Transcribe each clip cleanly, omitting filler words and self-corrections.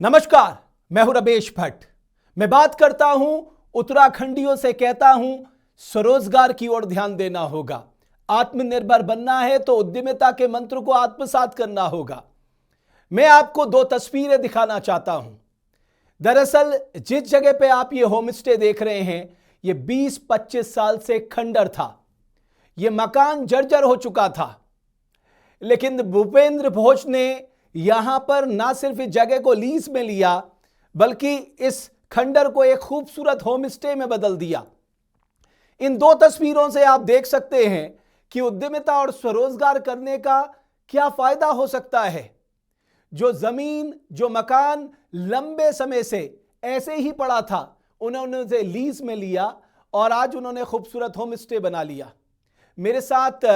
नमस्कार, मैं हूं रमेश भट्ट। मैं बात करता हूं उत्तराखंडियों से, कहता हूं स्वरोजगार की ओर ध्यान देना होगा। आत्मनिर्भर बनना है तो उद्यमिता के मंत्र को आत्मसात करना होगा। मैं आपको दो तस्वीरें दिखाना चाहता हूं। दरअसल जिस जगह पे आप ये होम स्टे देख रहे हैं, ये 20-25 साल से खंडर था। ये मकान जर्जर हो चुका था, लेकिन भूपेंद्र भोज ने यहां पर ना सिर्फ इस जगह को लीज में लिया, बल्कि इस खंडर को एक खूबसूरत होम स्टे में बदल दिया। इन दो तस्वीरों से आप देख सकते हैं कि उद्यमिता और स्वरोजगार करने का क्या फायदा हो सकता है। जो जमीन, जो मकान लंबे समय से ऐसे ही पड़ा था, उन्होंने उसे लीज में लिया और आज उन्होंने खूबसूरत होम स्टे बना लिया। मेरे साथ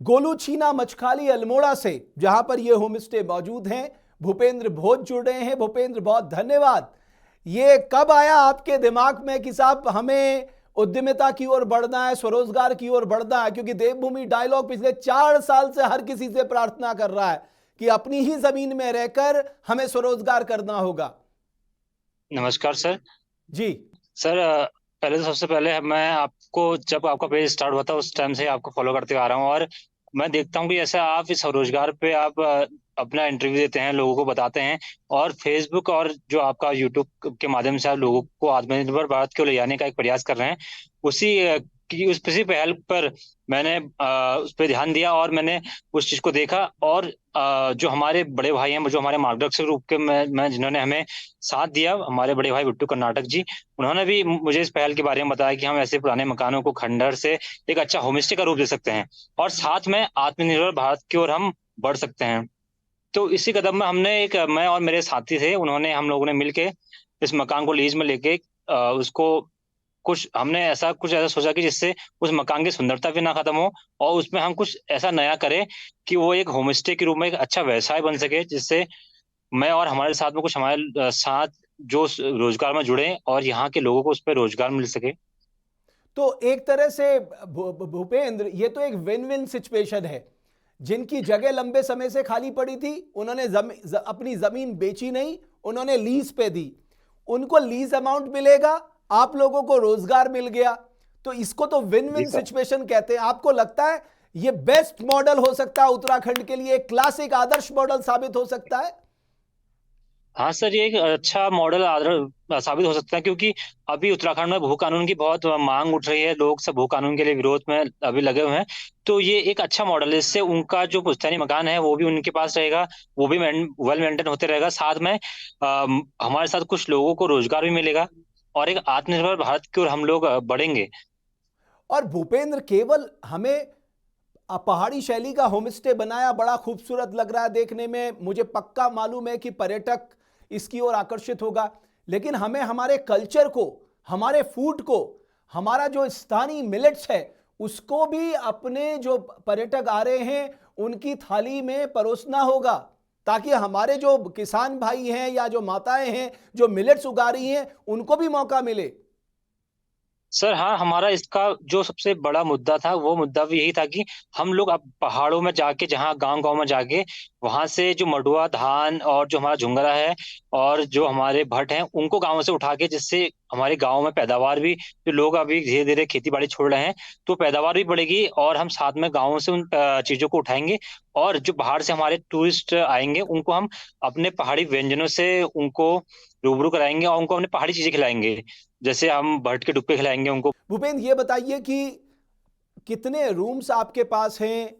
गोलू छीना मचखाली अल्मोड़ा से, जहां पर यह होम स्टे मौजूद हैं, भूपेंद्र भोज जुड़ रहे हैं। भूपेंद्र, बहुत धन्यवाद। ये कब आया आपके दिमाग में कि साहब हमें उद्यमिता की ओर बढ़ना है, स्वरोजगार की ओर बढ़ना है? क्योंकि देवभूमि डायलॉग पिछले 4 साल से हर किसी से प्रार्थना कर रहा है कि अपनी ही जमीन में रहकर हमें स्वरोजगार करना होगा। नमस्कार सर। जी। सर पहले तो सबसे पहले मैं आपको, जब आपका पेज स्टार्ट हुआ था उस टाइम से आपको फॉलो करते आ रहा हूँ, और मैं देखता हूँ कि जैसे आप इस रोजगार पे आप अपना इंटरव्यू देते हैं, लोगों को बताते हैं, और फेसबुक और जो आपका यूट्यूब के माध्यम से आप लोगों को आत्मनिर्भर भारत को ले जाने का एक प्रयास कर रहे हैं। उसी उसी पहल पर मैंने उस पर ध्यान दिया और मैंने उस चीज को देखा। और जो हमारे बड़े भाई हैं, जो हमारे मार्गदर्शक रूप के मैं जिन्होंने हमें साथ दिया, हमारे बड़े भाई बिट्टू कर्नाटक जी, उन्होंने भी मुझे इस पहल के बारे में बताया कि हम ऐसे पुराने मकानों को खंडहर से एक अच्छा होमस्टे का रूप दे सकते हैं और साथ में आत्मनिर्भर भारत की ओर हम बढ़ सकते हैं। तो इसी कदम में मैं और मेरे साथी थे, उन्होंने हम लोगों ने मिलके इस मकान को लीज में लेके उसको कुछ ऐसा सोचा कि जिससे उस मकान की सुंदरता भी ना खत्म हो, और उसमें हम कुछ ऐसा नया करें कि वो एक होमस्टे के रूप में एक अच्छा व्यवसाय बन सके, जिससे मैं और हमारे साथ में कुछ हमारे साथ जो रोजगार में जुड़े और यहाँ के लोगों को उस पर रोजगार मिल सके। तो एक तरह से भूपेंद्र, ये तो एक विन विन सिचुएशन है। जिनकी जगह लंबे समय से खाली पड़ी थी, उन्होंने अपनी जमीन बेची नहीं, उन्होंने लीज पे दी। उनको लीज अमाउंट मिलेगा, आप लोगों को रोजगार मिल गया। तो इसको तो विन जी विन सर। सिचुएशन कहते हैं। आपको लगता है ये बेस्ट मॉडल हो सकता है उत्तराखंड के लिए, एक क्लासिक आदर्श मॉडल साबित हो सकता है? हाँ सर, ये एक अच्छा मॉडल आदर साबित हो सकता है, क्योंकि अभी उत्तराखंड में भू कानून की बहुत मांग उठ रही है, लोग सब भू कानून के लिए विरोध में अभी लगे हुए हैं। तो ये एक अच्छा मॉडल है, इससे उनका जो पुश्तैनी मकान है वो भी उनके पास रहेगा, वो भी वेल मेंटेन होते रहेगा, साथ में हमारे साथ कुछ लोगों को रोजगार भी मिलेगा और एक आत्मनिर्भर भारत की ओर हम लोग बढ़ेंगे। और भूपेंद्र, केवल हमें पहाड़ी शैली का होमस्टे बनाया, बड़ा खूबसूरत लग रहा है देखने में, मुझे पक्का मालूम है कि पर्यटक इसकी ओर आकर्षित होगा। लेकिन हमें हमारे कल्चर को, हमारे फूड को, हमारा जो स्थानीय मिलेट्स है, उसको भी अपने जो पर्यटक आ रहे हैं उनकी थाली में परोसना होगा, ताकि हमारे जो किसान भाई हैं या जो माताएं हैं जो मिलेट्स उगा रही हैं, उनको भी मौका मिले। सर हाँ, हमारा इसका जो सबसे बड़ा मुद्दा था वो मुद्दा भी यही था कि हम लोग अब पहाड़ों में जाके, जहाँ गांव गांव में जाके, वहां से जो मडुआ धान और जो हमारा झुंगरा है और जो हमारे भट्ट हैं उनको गांव से उठा के, जिससे हमारे गांव में पैदावार भी, जो लोग अभी धीरे धीरे खेती बाड़ी छोड़ रहे हैं, तो पैदावार भी बढ़ेगी और हम साथ में गाँव से उन चीजों को उठाएंगे। और जो बाहर से हमारे टूरिस्ट आएंगे उनको हम अपने पहाड़ी व्यंजनों से उनको रूबरू कराएंगे और उनको अपने पहाड़ी चीजें खिलाएंगे, जैसे हम भट्ट के डुक्के खिलाएंगे उनको। भूपेंद्र, ये बताइए कि कितने रूम्स आपके पास हैं,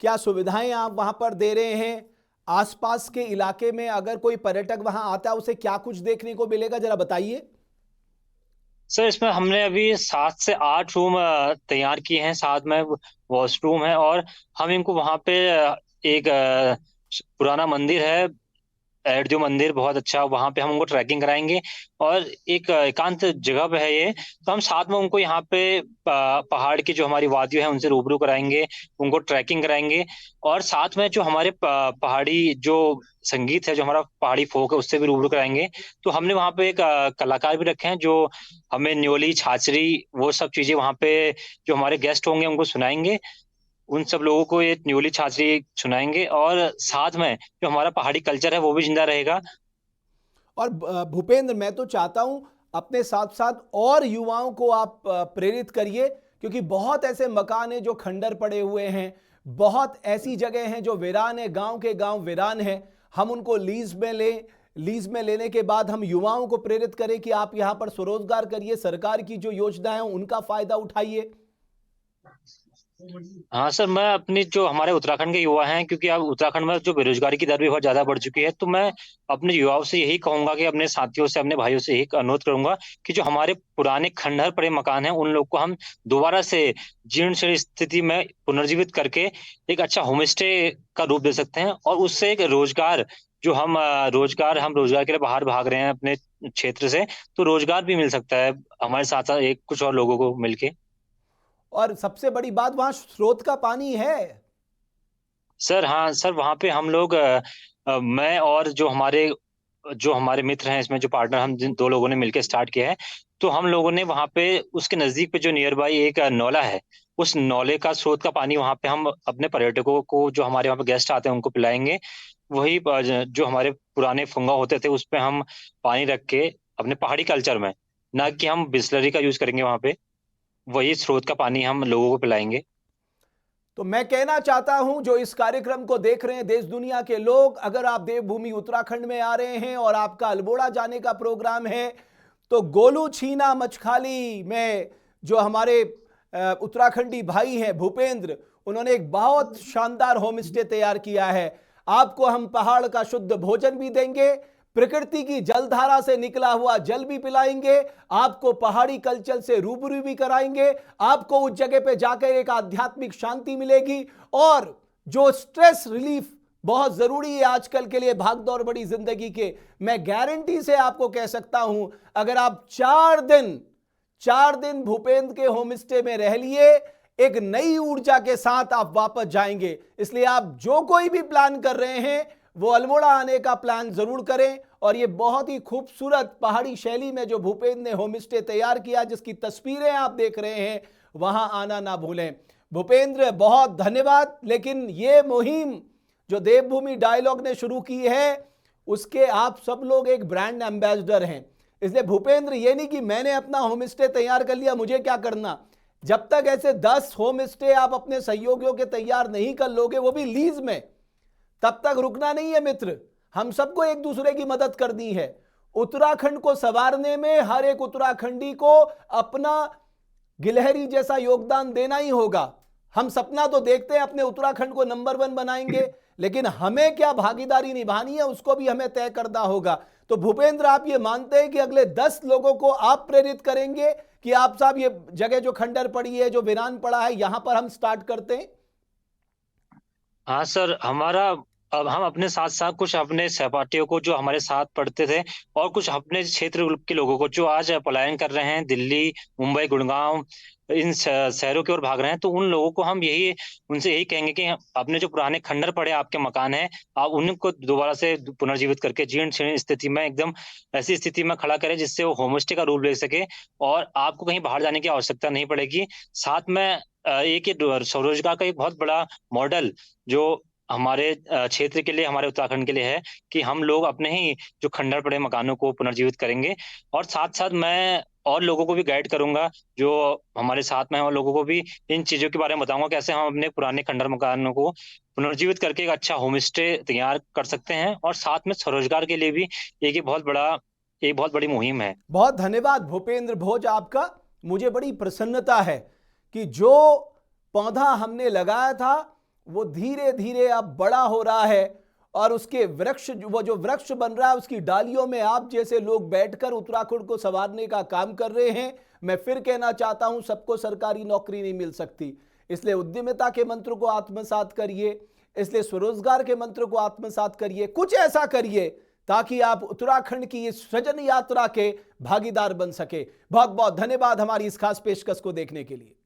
क्या सुविधाएं आप वहां पर दे रहे हैं? आसपास के इलाके में अगर कोई पर्यटक वहां आता है, उसे क्या कुछ देखने को मिलेगा, जरा बताइए। सर इसमें हमने अभी 7 से 8 रूम तैयार किए हैं, साथ में वॉशरूम है, और हम इनको वहाँ पे एक पुराना मंदिर है, जो मंदिर बहुत अच्छा, वहां पे हम उनको ट्रैकिंग कराएंगे। और एक एकांत जगह पे है ये, तो हम साथ में उनको यहाँ पे पहाड़ की जो हमारी वादियां हैं उनसे रूबरू कराएंगे, उनको ट्रैकिंग कराएंगे। और साथ में जो हमारे पहाड़ी जो संगीत है, जो हमारा पहाड़ी फोक है, उससे भी रूबरू कराएंगे। तो हमने वहाँ पे एक कलाकार भी रखे हैं, जो हमें न्योली छाछरी वो सब चीजें वहाँ पे जो हमारे गेस्ट होंगे उनको सुनाएंगे। उन सब लोगों को ये न्योली छाछरी सुनाएंगे, और साथ में जो हमारा पहाड़ी कल्चर है वो भी जिंदा रहेगा। और भूपेंद्र, मैं तो चाहता हूं अपने साथ साथ और युवाओं को आप प्रेरित करिए, क्योंकि बहुत ऐसे मकान हैं जो खंडर पड़े हुए हैं, बहुत ऐसी जगह हैं जो वीरान है, गांव के गांव वीरान है। हम उनको लीज में लें, लीज में लेने के बाद हम युवाओं को प्रेरित करें कि आप यहां पर स्वरोजगार करिए, सरकार की जो योजनाएं हैं उनका फायदा उठाइए। हाँ सर, मैं अपनी जो हमारे उत्तराखंड के युवा हैं, क्योंकि अब उत्तराखंड में जो बेरोजगारी की दर भी बहुत ज्यादा बढ़ चुकी है, तो मैं अपने युवाओं से यही कहूंगा कि अपने साथियों से, अपने भाइयों से यही अनुरोध करूंगा कि जो हमारे पुराने खंडहर पड़े मकान हैं उन लोग को हम दोबारा से जीर्ण शीर्ण स्थिति में पुनर्जीवित करके एक अच्छा होम स्टे का रूप दे सकते हैं, और उससे एक रोजगार, जो हम रोजगार के लिए बाहर भाग रहे हैं अपने क्षेत्र से, तो रोजगार भी मिल सकता है हमारे साथ साथ एक कुछ और लोगों को मिलके। और सबसे बड़ी बात, वहां स्रोत का पानी है। सर हाँ सर, वहाँ पे हम लोग मैं और जो हमारे मित्र हैं इसमें, जो पार्टनर हम जिन दो लोगों ने मिलकर स्टार्ट किया है, तो हम लोगों ने वहाँ पे उसके नजदीक पे जो नियर बाई एक नौला है, उस नौले का स्रोत का पानी वहाँ पे हम अपने पर्यटकों को, जो हमारे वहाँ पे गेस्ट आते हैं, उनको पिलाएंगे। वही जो हमारे पुराने फुंगा होते थे उस पे हम पानी रख के अपने पहाड़ी कल्चर में, ना कि हम बिस्लरी का यूज करेंगे वहाँ पे, वही स्रोत का पानी हम लोगों को पिलाएंगे। तो मैं कहना चाहता हूं, जो इस कार्यक्रम को देख रहे हैं देश दुनिया के लोग, अगर आप देवभूमि उत्तराखंड में आ रहे हैं और आपका अल्मोड़ा जाने का प्रोग्राम है, तो गोलू छीना मछखाली में जो हमारे उत्तराखंडी भाई हैं भूपेंद्र, उन्होंने एक बहुत शानदार होम स्टे तैयार किया है। आपको हम पहाड़ का शुद्ध भोजन भी देंगे, प्रकृति की जलधारा से निकला हुआ जल भी पिलाएंगे, आपको पहाड़ी कल्चर से रूबरू भी कराएंगे, आपको उस जगह पे जाकर एक आध्यात्मिक शांति मिलेगी, और जो स्ट्रेस रिलीफ बहुत जरूरी है आजकल के लिए भागदौड़ बड़ी जिंदगी के, मैं गारंटी से आपको कह सकता हूं, अगर आप 4 दिन भूपेंद्र के होम स्टे में रह लिए, एक नई ऊर्जा के साथ आप वापस जाएंगे। इसलिए आप जो कोई भी प्लान कर रहे हैं वो अल्मोड़ा आने का प्लान जरूर करें, और ये बहुत ही खूबसूरत पहाड़ी शैली में जो भूपेंद्र ने होम स्टे तैयार किया, जिसकी तस्वीरें आप देख रहे हैं, वहां आना ना भूलें। भूपेंद्र, बहुत धन्यवाद। लेकिन ये मुहिम जो देवभूमि डायलॉग ने शुरू की है, उसके आप सब लोग एक ब्रांड एम्बेसडर हैं। इसलिए भूपेंद्र, ये नहीं कि मैंने अपना होम स्टे तैयार कर लिया, मुझे क्या करना। जब तक ऐसे 10 होम स्टे आप अपने सहयोगियों के तैयार नहीं कर लोगे, वो भी लीज में, तब तक रुकना नहीं है मित्र। हम सबको एक दूसरे की मदद करनी है। उत्तराखंड को संवारने में हर एक उत्तराखंडी को अपना गिलहरी जैसा योगदान देना ही होगा। हम सपना तो देखते हैं अपने उत्तराखंड को नंबर 1 बनाएंगे, लेकिन हमें क्या भागीदारी निभानी है उसको भी हमें तय करना होगा। तो भूपेंद्र, आप ये मानते हैं कि अगले 10 लोगों को आप प्रेरित करेंगे कि आप साहब ये जगह जो खंडर पड़ी है, जो वीरान पड़ा है, यहां पर हम स्टार्ट करते हैं? हाँ सर, हमारा अब हम अपने साथ साथ कुछ अपने सहपाठियों को जो हमारे साथ पढ़ते थे, और कुछ अपने क्षेत्र के लोगों को जो आज पलायन कर रहे हैं, दिल्ली, मुंबई, गुड़गांव, इन शहरों की ओर भाग रहे हैं, तो उन लोगों को हम उनसे यही कहेंगे कि अपने जो पुराने खंडर पड़े आपके मकान हैं, आप उनको दोबारा से पुनर्जीवित करके जीर्ण शीर्ण स्थिति में, एकदम ऐसी स्थिति में खड़ा करें जिससे वो होमस्टे का रूप ले सके, और आपको कहीं बाहर जाने की आवश्यकता नहीं पड़ेगी। साथ में एक ये स्वरोजगार का एक बहुत बड़ा मॉडल जो हमारे क्षेत्र के लिए, हमारे उत्तराखंड के लिए है, कि हम लोग अपने ही जो खंडर पड़े मकानों को पुनर्जीवित करेंगे। और साथ साथ मैं और लोगों को भी गाइड करूंगा, जो हमारे साथ में हैं, और लोगों को भी इन चीजों के बारे में बताऊंगा, कैसे हम अपने पुराने खंडर मकानों को पुनर्जीवित करके एक अच्छा होम स्टे तैयार कर सकते हैं, और साथ में स्वरोजगार के लिए भी एक बहुत बड़ी मुहिम है। बहुत धन्यवाद भूपेंद्र भोज आपका। मुझे बड़ी प्रसन्नता है कि जो पौधा हमने लगाया था वो धीरे धीरे अब बड़ा हो रहा है, और उसके वृक्ष, वो जो वृक्ष बन रहा है, उसकी डालियों में आप जैसे लोग बैठकर उत्तराखंड को संवारने का काम कर रहे हैं। मैं फिर कहना चाहता हूं, सबको सरकारी नौकरी नहीं मिल सकती, इसलिए उद्यमिता के मंत्र को आत्मसात करिए, इसलिए स्वरोजगार के मंत्र को आत्मसात करिए, कुछ ऐसा करिए ताकि आप उत्तराखंड की इस सृजन यात्रा के भागीदार बन सके। बहुत बहुत धन्यवाद हमारी इस खास पेशकश को देखने के लिए।